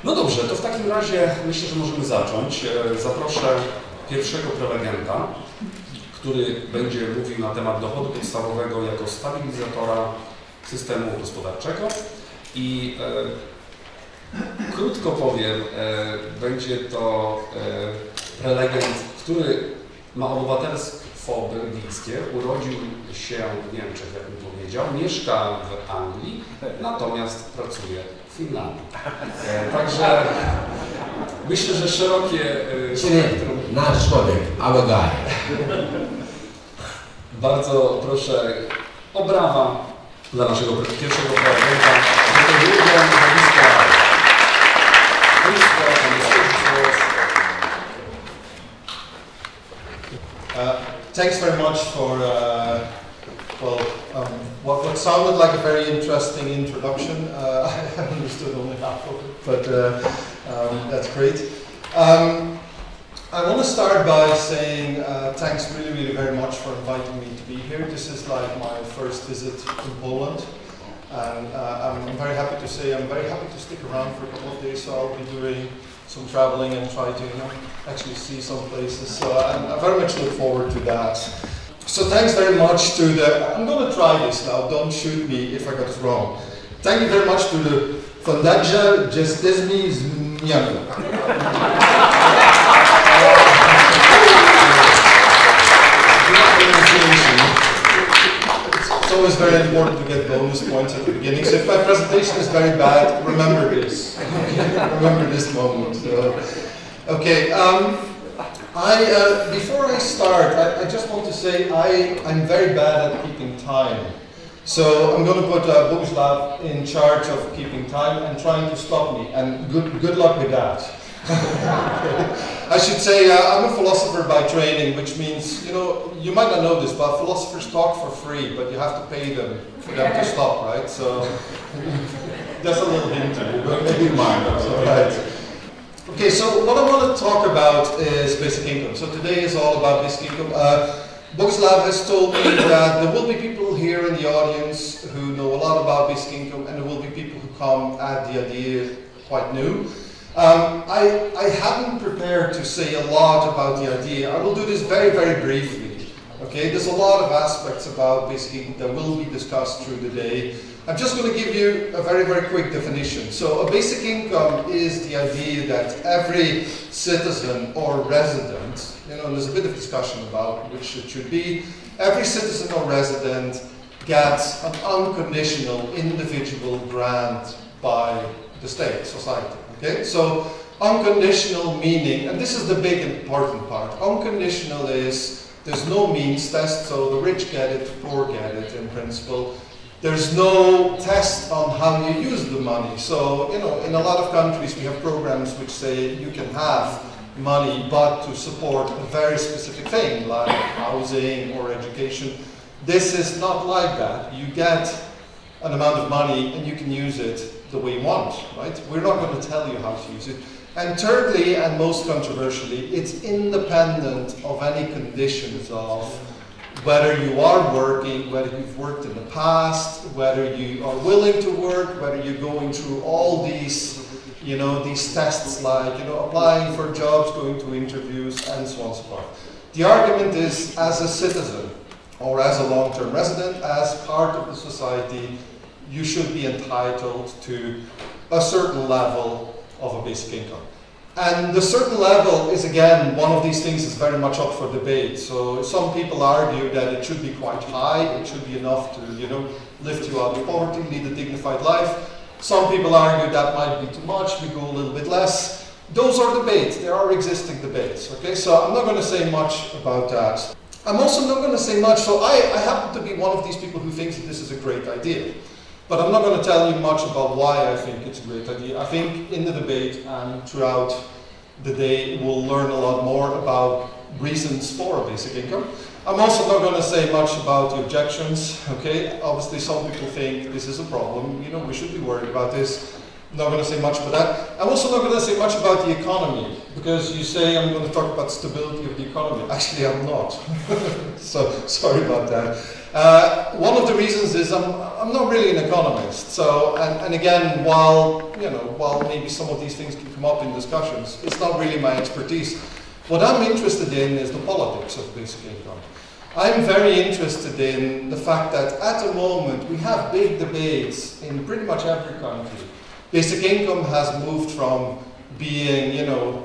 No dobrze, to w takim razie myślę, że możemy zacząć. Zaproszę pierwszego prelegenta, który będzie mówił na temat dochodu podstawowego jako stabilizatora systemu gospodarczego i krótko powiem, będzie to prelegent, który ma obywatelstwo belgijskie, urodził się w Niemczech, jak mi powiedział, mieszka w Anglii, natomiast pracuje w Finlandii. Także myślę, że szerokie spektrum. Nasz człowiek, our guy. Bardzo proszę o brawa dla naszego pierwszego prelegenta, Jurgen De Wispelaere. Thanks very much for what sounded like a very interesting introduction. I understood only half of it, but that's great. I want to start by saying thanks really very much for inviting me to be here. This is like my first visit in Poland, and I'm very happy to say I'm very happy to stick around for a couple of days, so I'll be doing some traveling and try to actually see some places. So I very much look forward to that. So thanks very much to I'm going to try this now, don't shoot me if I got it wrong. Thank you very much to the Fundacja Justycji Zmiany. It's always very important to get bonus points at the beginning. So if my presentation is very bad, remember this. Remember this moment. So, okay. Before I start, I just want to say I'm very bad at keeping time. So I'm going to put Boguslav in charge of keeping time and trying to stop me. And good luck with that. I should say I'm a philosopher by training, which means, you might not know this, but philosophers talk for free, but you have to pay them for them to stop, right? So that's a little hint to you, but maybe mine. Right. Okay, so what I want to talk about is basic income. So today is all about basic income. Boguslav has told me that there will be people here in the audience who know a lot about basic income, and there will be people who come at the idea quite new. I hadn't prepared to say a lot about the idea. I will do this very briefly. Okay, there's a lot of aspects about basic income that will be discussed through the day. I'm just going to give you a very quick definition. So a basic income is the idea that every citizen or resident, and there's a bit of discussion about which it should be, every citizen or resident gets an unconditional individual grant by the state, society. Okay, so unconditional meaning, and this is the big important part, unconditional is there's no means test, so the rich get it, the poor get it in principle. There's no test on how you use the money. So, in a lot of countries we have programs which say you can have money but to support a very specific thing like housing or education. This is not like that. You get an amount of money and you can use it the way you want, right? We're not going to tell you how to use it. And thirdly, and most controversially, it's independent of any conditions of whether you are working, whether you've worked in the past, whether you are willing to work, whether you're going through all these, these tests like, applying for jobs, going to interviews, and so on and so forth. The argument is, as a citizen, or as a long-term resident, as part of the society, you should be entitled to a certain level of a basic income. And the certain level is, again, one of these things is very much up for debate. So some people argue that it should be quite high, it should be enough to, lift you out of poverty, lead a dignified life. Some people argue that might be too much, we go a little bit less. Those are debates, there are existing debates, okay? So I'm not going to say much about that. I'm also not going to say much, so I happen to be one of these people who thinks that this is a great idea. But I'm not going to tell you much about why I think it's a great idea. I think in the debate and throughout the day we'll learn a lot more about reasons for a basic income. I'm also not going to say much about the objections, okay? Obviously some people think this is a problem, we should be worried about this. Not going to say much about that. I'm also not going to say much about the economy, because you say I'm going to talk about stability of the economy. Actually, I'm not. So sorry about that. One of the reasons is I'm not really an economist. So and again, while maybe some of these things can come up in discussions, it's not really my expertise. What I'm interested in is the politics of basic income. I'm very interested in the fact that at the moment we have big debates in pretty much every country. Basic income has moved from being,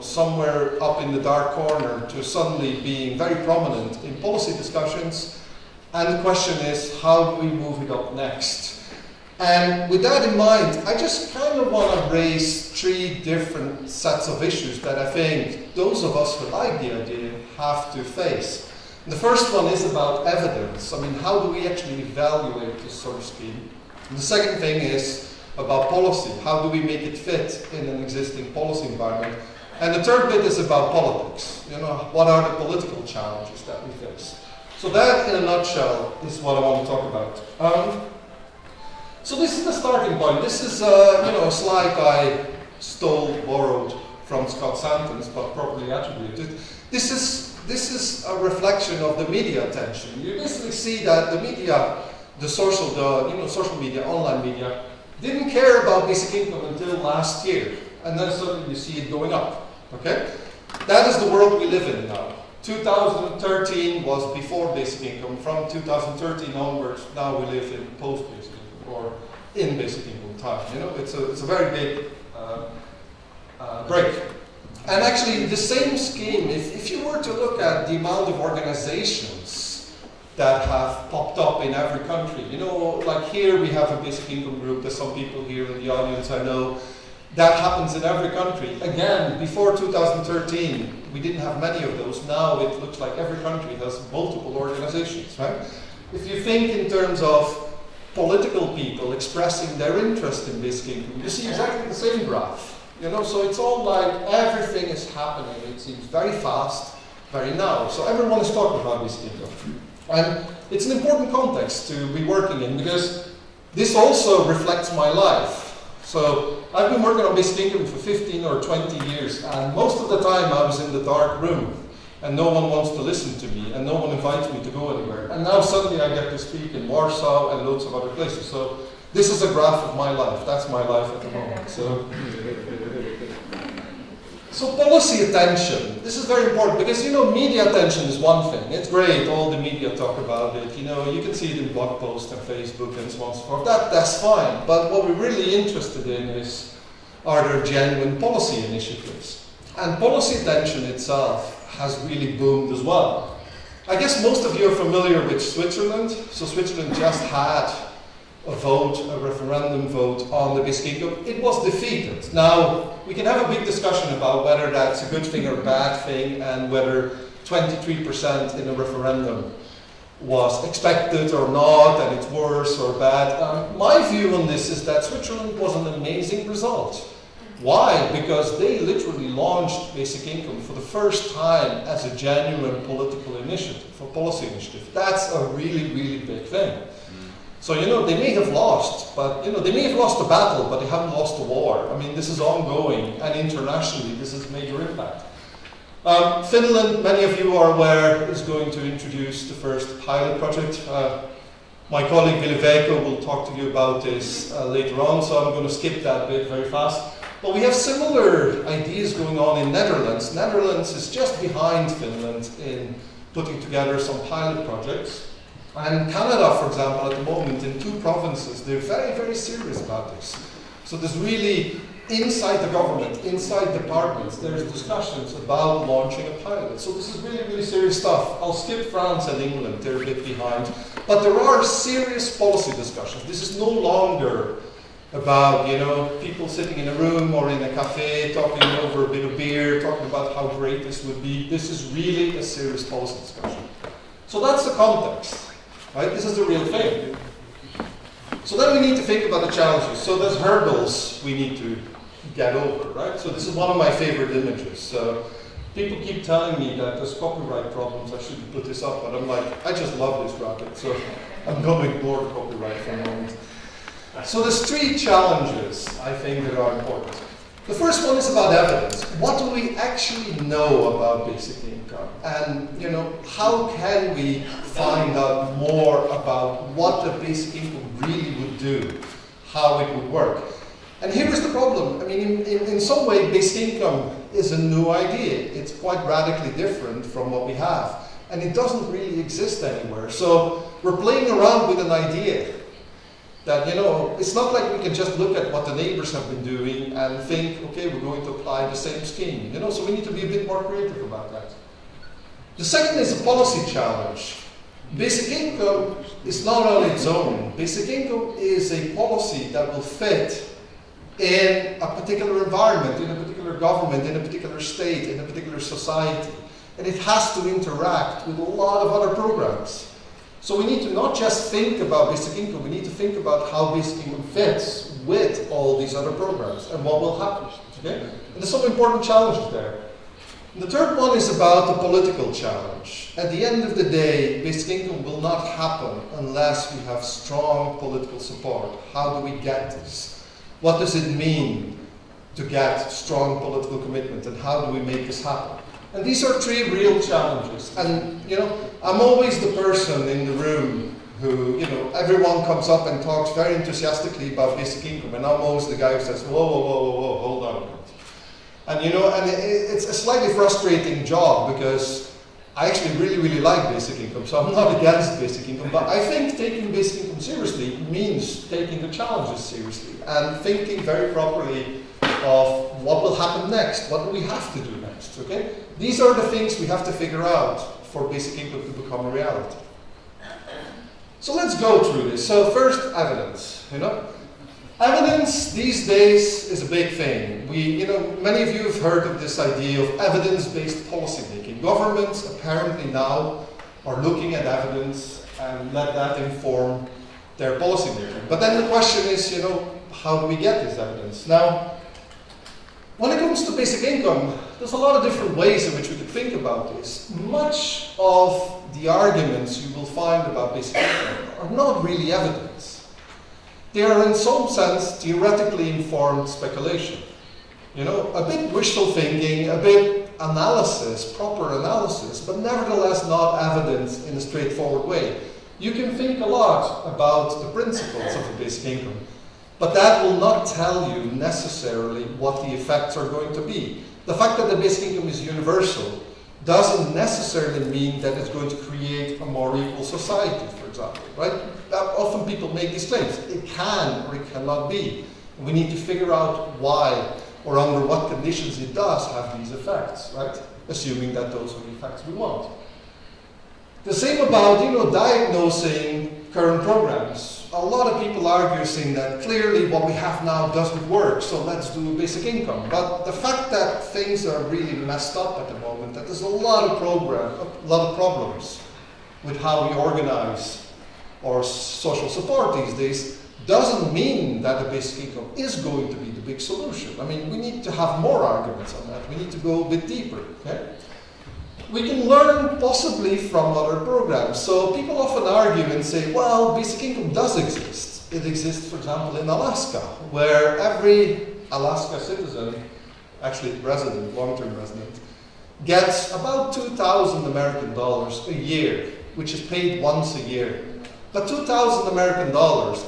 somewhere up in the dark corner to suddenly being very prominent in policy discussions. And the question is, how do we move it up next? And with that in mind, I just kind of want to raise 3 different sets of issues that I think those of us who like the idea have to face. And the first one is about evidence. I mean, how do we actually evaluate this sort of scheme? And the second thing is about policy. How do we make it fit in an existing policy environment? And the third bit is about politics. What are the political challenges that we face? So that, in a nutshell, is what I want to talk about. So this is the starting point. This is a slide I borrowed from Scott Santon's, but properly attributed. This is a reflection of the media attention. You basically see that the media, social media, online media, didn't care about basic income until last year, and then suddenly you see it going up. Okay, that is the world we live in now. 2013 was before basic income. From 2013 onwards, now we live in post-basic income or in basic income time. It's a very big break. And actually, the same scheme. If you were to look at the amount of organizations that have popped up in every country. Like here we have a basic income group. There's some people here in the audience I know. That happens in every country. Again, before 2013, we didn't have many of those. Now it looks like every country has multiple organizations, right? If you think in terms of political people expressing their interest in basic income, you see exactly the same graph. So it's all like everything is happening. It seems very fast, very now. So everyone is talking about basic income. And it's an important context to be working in, because this also reflects my life. So I've been working on basic income for 15 or 20 years, and most of the time I was in the dark room, and no one wants to listen to me, and no one invites me to go anywhere. And now suddenly I get to speak in Warsaw and loads of other places. So this is a graph of my life. That's my life at the moment. So policy attention, this is very important, because media attention is one thing. It's great, all the media talk about it. You can see it in blog posts and Facebook and so on and so forth. That's fine. But what we're really interested in is, are there genuine policy initiatives? And policy attention itself has really boomed as well. I guess most of you are familiar with Switzerland. So Switzerland just had a referendum vote on the basic income. It was defeated. Now, we can have a big discussion about whether that's a good thing or a bad thing, and whether 23% in a referendum was expected or not, and it's worse or bad. My view on this is that Switzerland was an amazing result. Why? Because they literally launched basic income for the first time as a genuine political initiative, a policy initiative. That's a really, really big thing. So, they may have lost, but, they may have lost the battle, but they haven't lost the war. I mean, this is ongoing, and internationally, this has major impact. Finland, many of you are aware, is going to introduce the first pilot project. My colleague Biblioteka will talk to you about this later on, so I'm going to skip that bit very fast. But we have similar ideas going on in Netherlands. Netherlands is just behind Finland in putting together some pilot projects. And Canada, for example, at the moment in 2 provinces, they're very, very serious about this. So there's really, inside the government, inside departments, there's discussions about launching a pilot. So this is really, really serious stuff. I'll skip France and England, they're a bit behind. But there are serious policy discussions. This is no longer about, people sitting in a room or in a cafe talking over a bit of beer, talking about how great this would be. This is really a serious policy discussion. So that's the context. Right? This is the real thing. So then we need to think about the challenges. So there's hurdles we need to get over, right? So this is one of my favorite images. So people keep telling me that there's copyright problems, I shouldn't put this up, but I'm like, I just love this graphic, so I'm going to ignore the copyright for a moment. So there's three challenges I think that are important. The first one is about evidence. What do we actually know about basic income? And how can we find out more about what the basic income really would do, how it would work? And here is the problem. I mean, in some way, basic income is a new idea. It's quite radically different from what we have. And it doesn't really exist anywhere. So we're playing around with an idea that, it's not like we can just look at what the neighbors have been doing and think, okay, we're going to apply the same scheme. So we need to be a bit more creative about that. The second is a policy challenge. Basic income is not on its own. Basic income is a policy that will fit in a particular environment, in a particular government, in a particular state, in a particular society. And it has to interact with a lot of other programs. So we need to not just think about basic income, we need to think about how basic income fits with all these other programs and what will happen. Okay? And there's some important challenges there. And the third one is about the political challenge. At the end of the day, basic income will not happen unless we have strong political support. How do we get this? What does it mean to get strong political commitment, and how do we make this happen? And these are three real challenges. And, I'm always the person in the room who, everyone comes up and talks very enthusiastically about basic income, and I'm always the guy who says, whoa, whoa, whoa, whoa, whoa, hold on a minute. And, it's a slightly frustrating job because I actually really, really like basic income, so I'm not against basic income, but I think taking basic income seriously means taking the challenges seriously and thinking very properly of what will happen next, what do we have to do next, okay? These are the things we have to figure out for basic income to become a reality. So let's go through this. So first, evidence, Evidence these days is a big thing. Many of you have heard of this idea of evidence-based policy making. Governments apparently now are looking at evidence and let that inform their policy making. But then the question is, how do we get this evidence? Now, when it comes to basic income, there's a lot of different ways in which we could think about this. Much of the arguments you will find about basic income are not really evidence. They are in some sense theoretically informed speculation. A bit wishful thinking, a bit analysis, proper analysis, but nevertheless not evidence in a straightforward way. You can think a lot about the principles of a basic income, but that will not tell you necessarily what the effects are going to be. The fact that the basic income is universal doesn't necessarily mean that it's going to create a more equal society, for example, right? Often people make these claims. It can or it cannot be. We need to figure out why or under what conditions it does have these effects, right? Assuming that those are the effects we want. The same about, diagnosing current programs. A lot of people argue saying that clearly what we have now doesn't work, so let's do basic income. But the fact that things are really messed up at the moment, that there's a lot of problems with how we organize our social support these days, doesn't mean that the basic income is going to be the big solution. I mean, we need to have more arguments on that. We need to go a bit deeper, okay? We can learn possibly from other programs. So people often argue and say, well, basic income does exist. It exists, for example, in Alaska, where every Alaska citizen, actually resident, long-term resident, gets about $2,000 American a year, which is paid once a year. But $2,000 American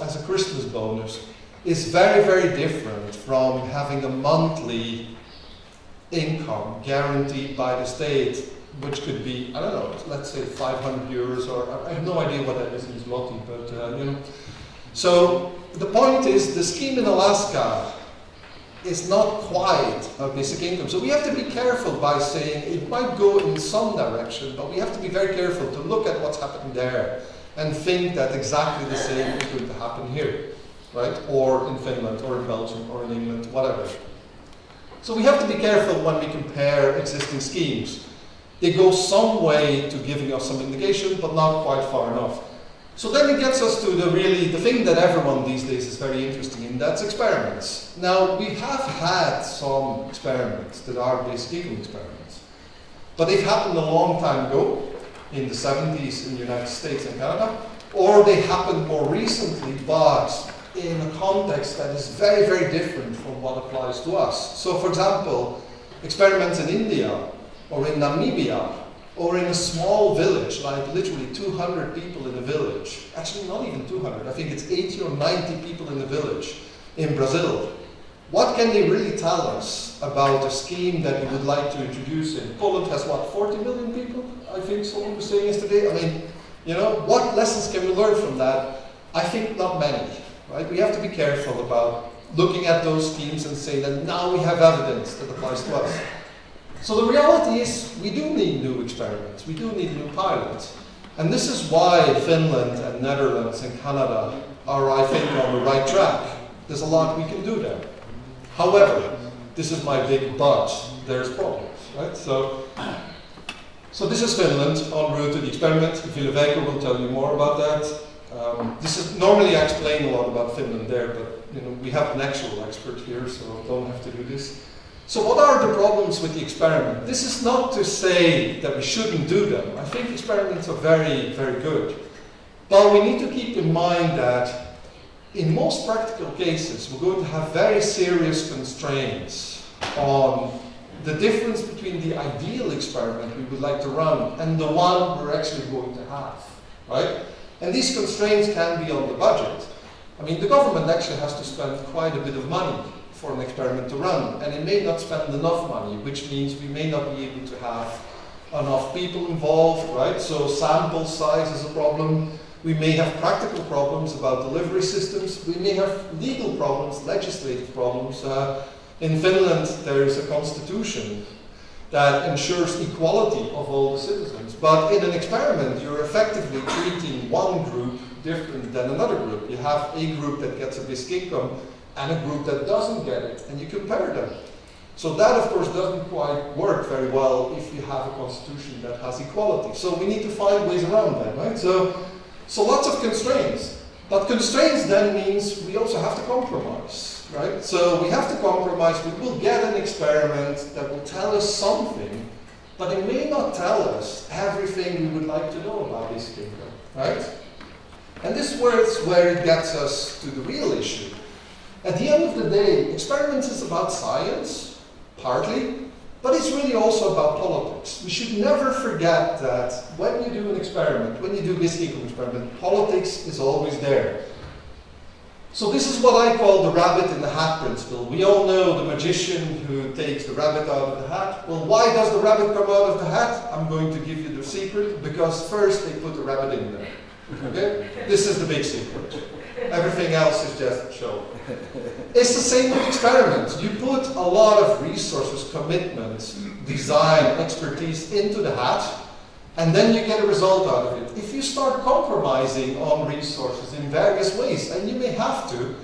as a Christmas bonus is very, very different from having a monthly income guaranteed by the state, which could be, I don't know, let's say 500 euros, or I have no idea what that is in zloty, but So the point is, the scheme in Alaska is not quite a basic income. So we have to be careful by saying it might go in some direction, but we have to be very careful to look at what's happening there and think that exactly the same is going to happen here, right? Or in Finland, or in Belgium, or in England, whatever. So we have to be careful when we compare existing schemes. They go some way to giving us some indication, but not quite far enough. So then it gets us to the thing that everyone these days is very interested in, that's experiments. Now, we have had some experiments that are basic income experiments, but they've happened a long time ago, in the 70s in the United States and Canada, or they happened more recently, but in a context that is very, very different from what applies to us. So for example, experiments in India or in Namibia or in a small village, like literally 200 people in a village, actually not even 200, I think it's 80 or 90 people in the village in Brazil. What can they really tell us about a scheme that we would like to introduce in Poland? Has what, 40 million people? I think someone was saying yesterday. I mean, you know, what lessons can we learn from that? I think not many, right? We have to be careful about looking at those schemes and say that now we have evidence that applies to us. So the reality is we do need new experiments, we do need new pilots. And this is why Finland and Netherlands and Canada are, I think, on the right track. There's a lot we can do there. However, this is my big but, there's problems, right? So this is Finland en route to the experiment. Vileveiko will tell you more about that. Normally I explain a lot about Finland there, but you know, we have an actual expert here, so don't have to do this. So what are the problems with the experiment? This is not to say that we shouldn't do them. I think experiments are very, very good. But we need to keep in mind that in most practical cases, we're going to have very serious constraints on the difference between the ideal experiment we would like to run and the one we're actually going to have, right? And these constraints can be on the budget. I mean, the government actually has to spend quite a bit of money for an experiment to run, and it may not spend enough money, which means we may not be able to have enough people involved, right? So sample size is a problem. We may have practical problems about delivery systems. We may have legal problems, legislative problems. In Finland, there is a constitution that ensures equality of all the citizens. But in an experiment, you're effectively treating one group different than another group. You have a group that gets a basic income and a group that doesn't get it, and you compare them. So that, of course, doesn't quite work very well if you have a constitution that has equality. So we need to find ways around that, right? So lots of constraints. But constraints then means we also have to compromise, right? So we have to compromise. We will get an experiment that will tell us something, but it may not tell us everything we would like to know about basic income, right? And this is where it gets us to the real issue. At the end of the day, experiments is about science, partly, but it's really also about politics. We should never forget that when you do an experiment, when you do basic income experiment, politics is always there. So this is what I call the rabbit in the hat principle. We all know the magician who takes the rabbit out of the hat. Well, why does the rabbit come out of the hat? I'm going to give you the secret, because first they put the rabbit in there. Okay? This is the big secret. Everything else is just a show. It's the same with experiments. You put a lot of resources, commitment, design, expertise into the hat, and then you get a result out of it. If you start compromising on resources in various ways, and you may have to,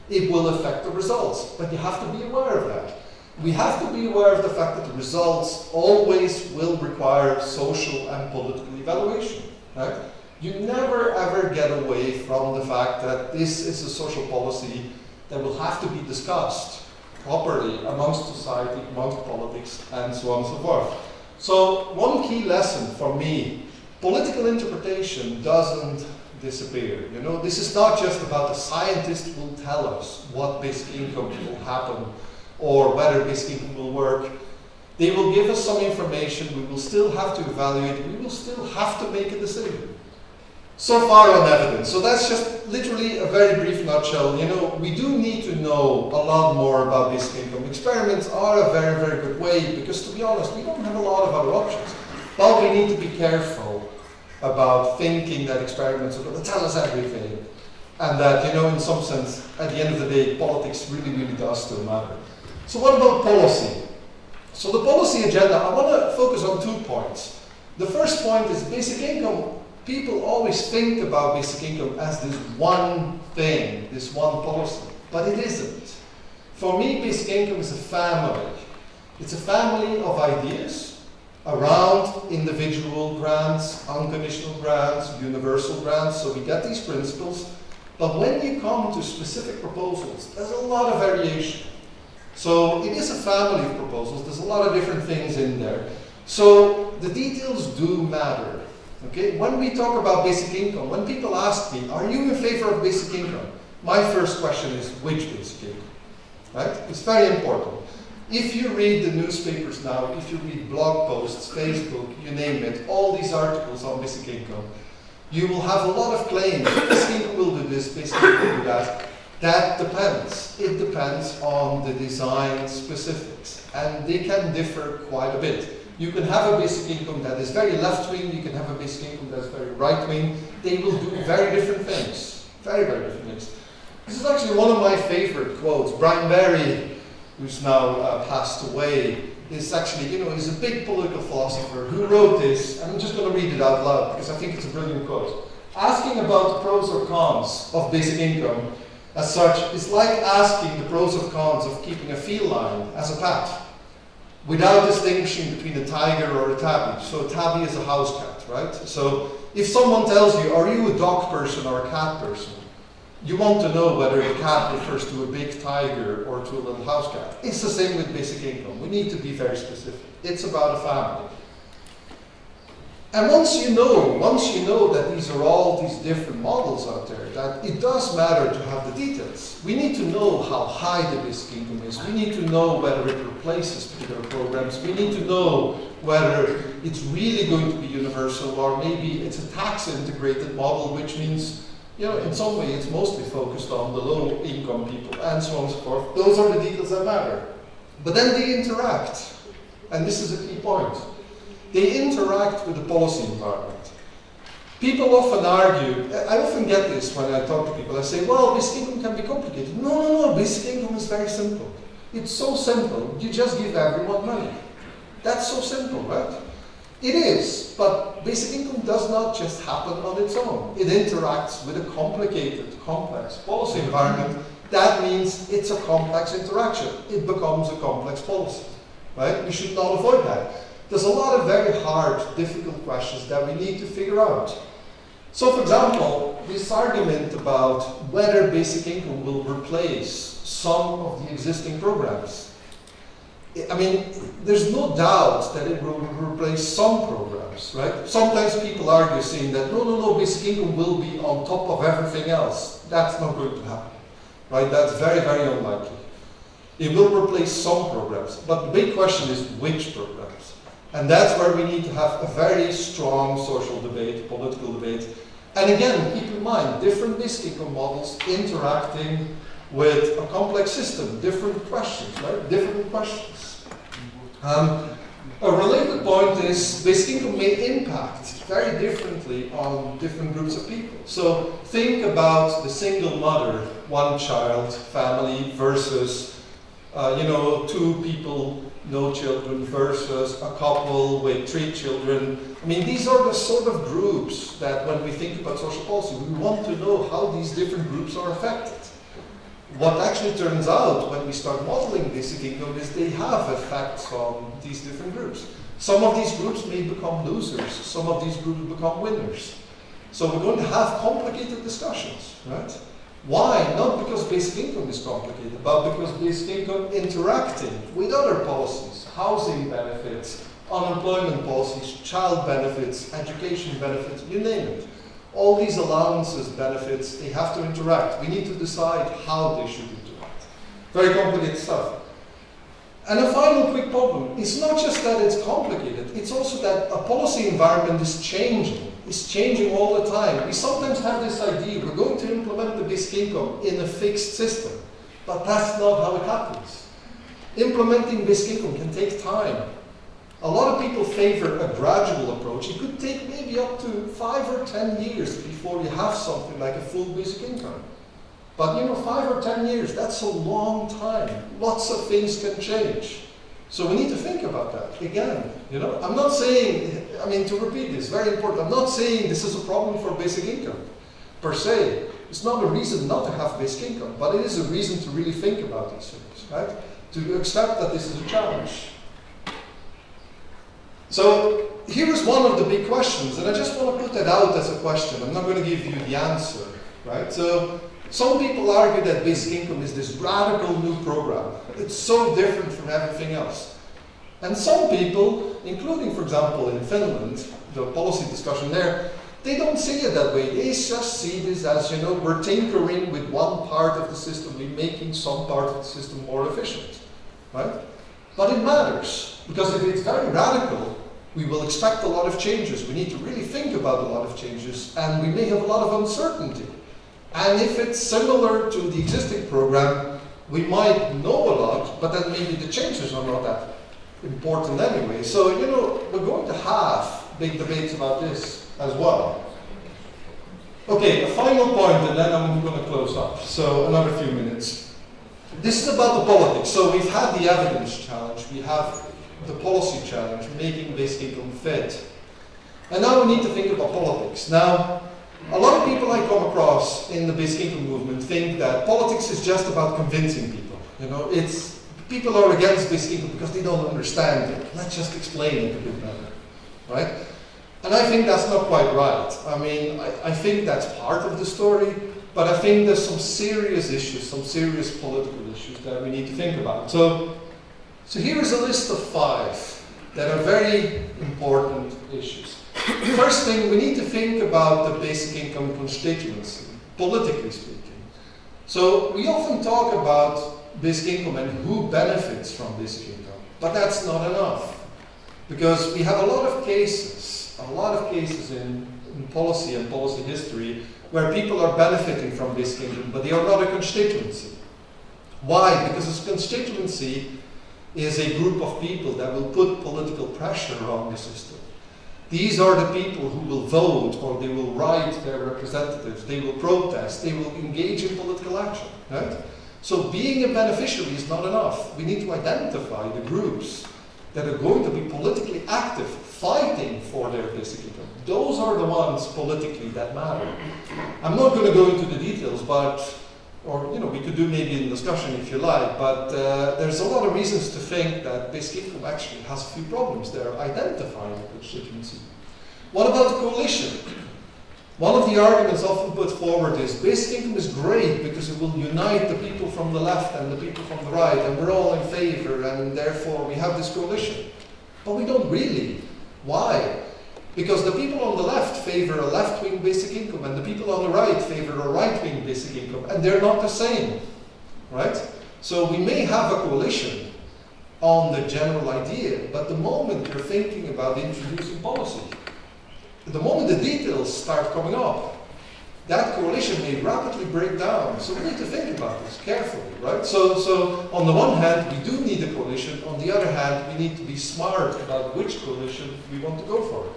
it will affect the results. But you have to be aware of that. We have to be aware of the fact that the results always will require social and political evaluation, right? You never ever get away from the fact that this is a social policy that will have to be discussed properly amongst society, amongst politics, and so on and so forth. So one key lesson for me, political interpretation doesn't disappear. You know, this is not just about a scientist will tell us what basic income will happen or whether basic income will work. They will give us some information, we will still have to evaluate it, we will still have to make a decision. So far on evidence. So that's just literally a very brief nutshell. You know, we do need to know a lot more about basic income. Experiments are a very, very good way because, to be honest, we don't have a lot of other options. But we need to be careful about thinking that experiments are going to tell us everything. And that, you know, in some sense, at the end of the day, politics really, really does still matter. So what about policy? So the policy agenda, I want to focus on 2 points. The first point is basic income. People always think about basic income as this one thing, this one policy, but it isn't. For me, basic income is a family. It's a family of ideas around individual grants, unconditional grants, universal grants, so we get these principles, but when you come to specific proposals, there's a lot of variation. So it is a family of proposals, there's a lot of different things in there. So the details do matter. Okay, when we talk about basic income, when people ask me, are you in favor of basic income? my first question is which basic income, right? It's very important. If you read the newspapers now, if you read blog posts, Facebook, you name it, all these articles on basic income, you will have a lot of claims. Basic income will do this, basic income will do that. That depends. It depends on the design specifics, and they can differ quite a bit. You can have a basic income that is very left-wing, you can have a basic income that is very right-wing. They will do very different things. Very, very different things. This is actually one of my favorite quotes. Brian Barry, who's now passed away, is actually, he's a big political philosopher who wrote this, and I'm just going to read it out loud because I think it's a brilliant quote. Asking about the pros or cons of basic income as such is like asking the pros or cons of keeping a feline as a pet, without distinguishing between a tiger or a tabby. So a tabby is a house cat, right? So if someone tells you, are you a dog person or a cat person? You want to know whether the cat refers to a big tiger or to a little house cat. It's the same with basic income. We need to be very specific. It's about a family. And once you know that these are all these different models out there, that it does matter to have the details. We need to know how high the basic income is. We need to know whether it replaces particular programs. We need to know whether it's really going to be universal, or maybe it's a tax integrated model, which means, in some way it's mostly focused on the low income people and so on and so forth. Those are the details that matter. But then they interact, and this is a key point. They interact with the policy environment. People often argue, I often get this when I talk to people, I say, well, basic income can be complicated. No, basic income is very simple. It's so simple, you just give everyone money. That's so simple, right? It is, but basic income does not just happen on its own. It interacts with a complicated, complex policy environment. That means it's a complex interaction. It becomes a complex policy, right? We should not avoid that. There's a lot of very hard, difficult questions that we need to figure out. So, for example, this argument about whether basic income will replace some of the existing programs. I mean, there's no doubt that it will replace some programs, right? Sometimes people argue saying that, no, basic income will be on top of everything else. That's not going to happen, right? That's very, very unlikely. It will replace some programs, but the big question is which programs? And that's where we need to have a very strong social debate, political debate. And again, keep in mind, different basic income models interacting with a complex system, different questions, right? Different questions. A related point is basic income may impact very differently on different groups of people. So think about the single mother, one child family versus, two people, no children versus a couple with 3 children. I mean, these are the sort of groups that when we think about social policy, we want to know how these different groups are affected. What actually turns out when we start modeling basic income is they have effects on these different groups. Some of these groups may become losers, some of these groups become winners. So we're going to have complicated discussions, right? Why? Not because basic income is complicated, but because basic income interacting with other policies, housing benefits, unemployment policies, child benefits, education benefits, you name it. All these allowances, benefits, they have to interact. We need to decide how they should interact. Very complicated stuff. And a final quick problem, it's not just that it's complicated, it's also that a policy environment is changing. It's changing all the time. We sometimes have this idea, we're going to implement the basic income in a fixed system, but that's not how it happens. Implementing basic income can take time. A lot of people favor a gradual approach. It could take maybe up to 5 or 10 years before you have something like a full basic income. But 5 or 10 years, that's a long time. Lots of things can change. So we need to think about that again. I'm not saying, to repeat this, very important, I'm not saying this is a problem for basic income per se. It's not a reason not to have basic income, but it is a reason to really think about these things, right? To accept that this is a challenge. So here is one of the big questions, and I just want to put that out as a question. I'm not going to give you the answer, right? So some people argue that basic income is this radical new program. It's so different from everything else. And some people, including, for example, in Finland, the policy discussion there, they don't see it that way. They just see this as, you know, we're tinkering with one part of the system, we're making some part of the system more efficient, right? But it matters, because if it's very radical, we will expect a lot of changes. We need to really think about a lot of changes, and we may have a lot of uncertainty. And if it's similar to the existing program, we might know a lot, but then maybe the changes are not that important anyway. So, you know, we're going to have big debates about this as well. Okay, a final point, and then I'm going to close up. So, another few minutes. This is about the politics. So, we've had the evidence challenge, we have the policy challenge, making basic income fit. And now we need to think about politics. Now, a lot of people I come across in the basic income movement think that politics is just about convincing people. You know, it's people are against basic income because they don't understand it. Let's just explain it a bit better, right? And I think that's not quite right. I mean, I think that's part of the story, but I think there's some serious issues, some serious political issues that we need to think about. So here is a list of 5 that are very important issues. First thing, we need to think about the basic income constituency, politically speaking. So we often talk about basic income and who benefits from basic income, but that's not enough. Because we have a lot of cases in policy and policy history where people are benefiting from basic income, but they are not a constituency. Why? Because a constituency is a group of people that will put political pressure on the system. These are the people who will vote, or they will write their representatives, they will protest, they will engage in political action, right? So being a beneficiary is not enough. We need to identify the groups that are going to be politically active, fighting for their basic income. Those are the ones politically that matter. I'm not going to go into the details, but, or you know, we could do maybe a discussion if you like, but there's a lot of reasons to think that basic income actually has a few problems there, identifying the constituency. What about the coalition? One of the arguments often put forward is basic income is great because it will unite the people from the left and the people from the right, and we're all in favor, and therefore we have this coalition. But we don't really. Why? Because the people on the left favor a left-wing basic income, and the people on the right favor a right-wing basic income, and they're not the same, right? So we may have a coalition on the general idea, but the moment you're thinking about introducing policy, the moment the details start coming up, that coalition may rapidly break down. So we need to think about this carefully, right? So on the one hand, we do need a coalition. On the other hand, we need to be smart about which coalition we want to go for.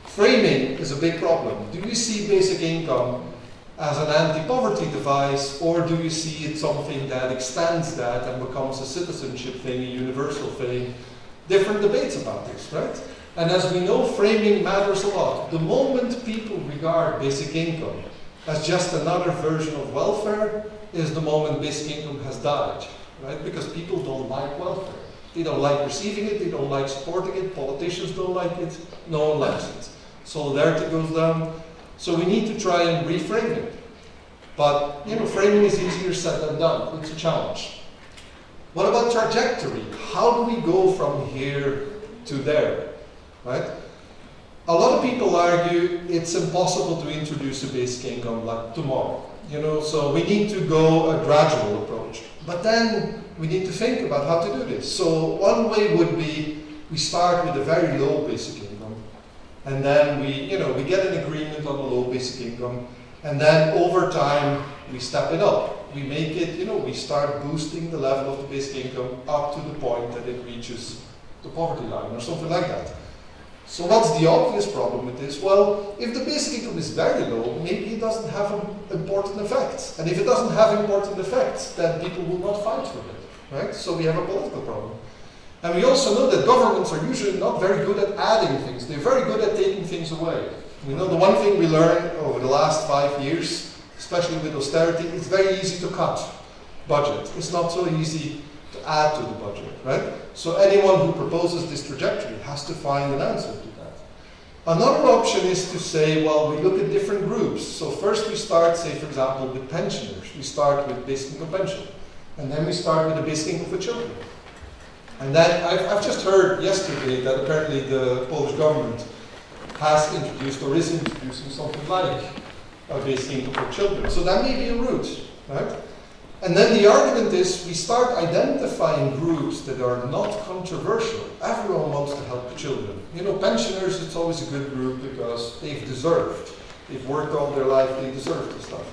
Framing is a big problem. Do you see basic income as an anti-poverty device, or do you see it something that extends that and becomes a citizenship thing, a universal thing? Different debates about this, right? And as we know, framing matters a lot. The moment people regard basic income as just another version of welfare is the moment basic income has died, right? Because people don't like welfare. They don't like receiving it, they don't like supporting it, politicians don't like it, no one likes it. Solidarity goes down. So we need to try and reframe it. But, you know, framing is easier said than done. It's a challenge. What about trajectory? How do we go from here to there? Right? A lot of people argue it's impossible to introduce a basic income like tomorrow. You know, so we need to go a gradual approach. But then we need to think about how to do this. So one way would be we start with a very low basic income, and then we get an agreement on a low basic income, and then over time we step it up. We make it, we start boosting the level of the basic income up to the point that it reaches the poverty line or something like that. So what's the obvious problem with this? Well, if the basic income is very low, maybe it doesn't have important effects. And if it doesn't have important effects, then people will not fight for it, right? So we have a political problem. And we also know that governments are usually not very good at adding things. They're very good at taking things away. We know the one thing we learned over the last 5 years, especially with austerity, it's very easy to cut budget. It's not so easy to add to the budget, right? So anyone who proposes this trajectory has to find an answer to that. Another option is to say, well, we look at different groups. So first we start, say, for example, with pensioners. We start with basic income pension. And then we start with the basic income for children. And then I've just heard yesterday that apparently the Polish government has introduced or is introducing something like a basic income for children. So that may be a route, right? And then the argument is we start identifying groups that are not controversial. Everyone wants to help the children. You know, pensioners, it's always a good group because they've deserved. They've worked all their life, they deserve this stuff.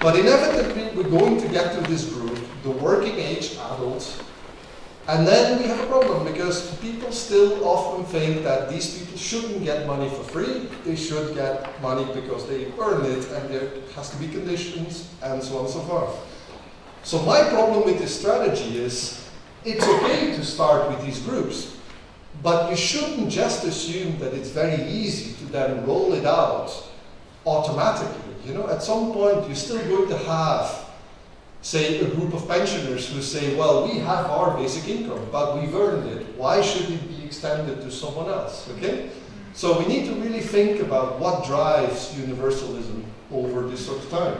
But inevitably, we're going to get to this group, the working age adults, and then we have a problem because people still often think that these people shouldn't get money for free. They should get money because they earn it and there has to be conditions and so on and so forth. So my problem with this strategy is it's okay to start with these groups, but you shouldn't just assume that it's very easy to then roll it out automatically. You know, at some point you're still going to have, say, a group of pensioners who say, well, we have our basic income, but we've earned it. Why should it be extended to someone else, okay? So we need to really think about what drives universalism over this sort of time.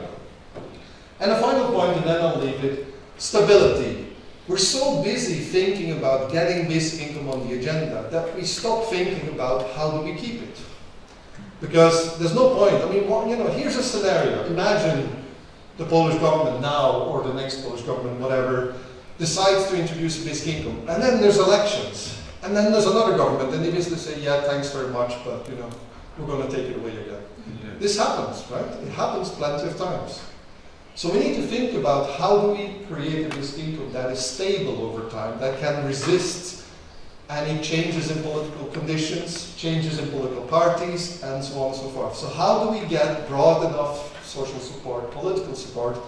And a final point, and then I'll leave it, stability. We're so busy thinking about getting basic income on the agenda that we stop thinking about how do we keep it. Because there's no point. I mean, well, you know, here's a scenario. Imagine the Polish government now, or the next Polish government, whatever, decides to introduce a basic income. And then there's elections. And then there's another government, and they basically say, yeah, thanks very much, but, you know, we're going to take it away again. Yeah. This happens, right? It happens plenty of times. So we need to think about how do we create a basic income that is stable over time, that can resist any changes in political conditions, changes in political parties, and so on and so forth. So how do we get broad enough social support, political support,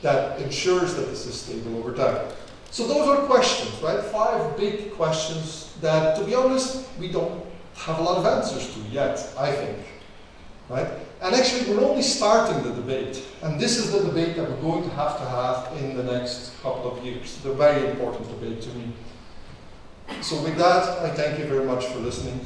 that ensures that this is stable over time? So those are questions, right? 5 big questions that, to be honest, we don't have a lot of answers to yet, I think, right? And actually, we're only starting the debate. And this is the debate that we're going to have in the next couple of years. The very important debate to me. So with that, I thank you very much for listening.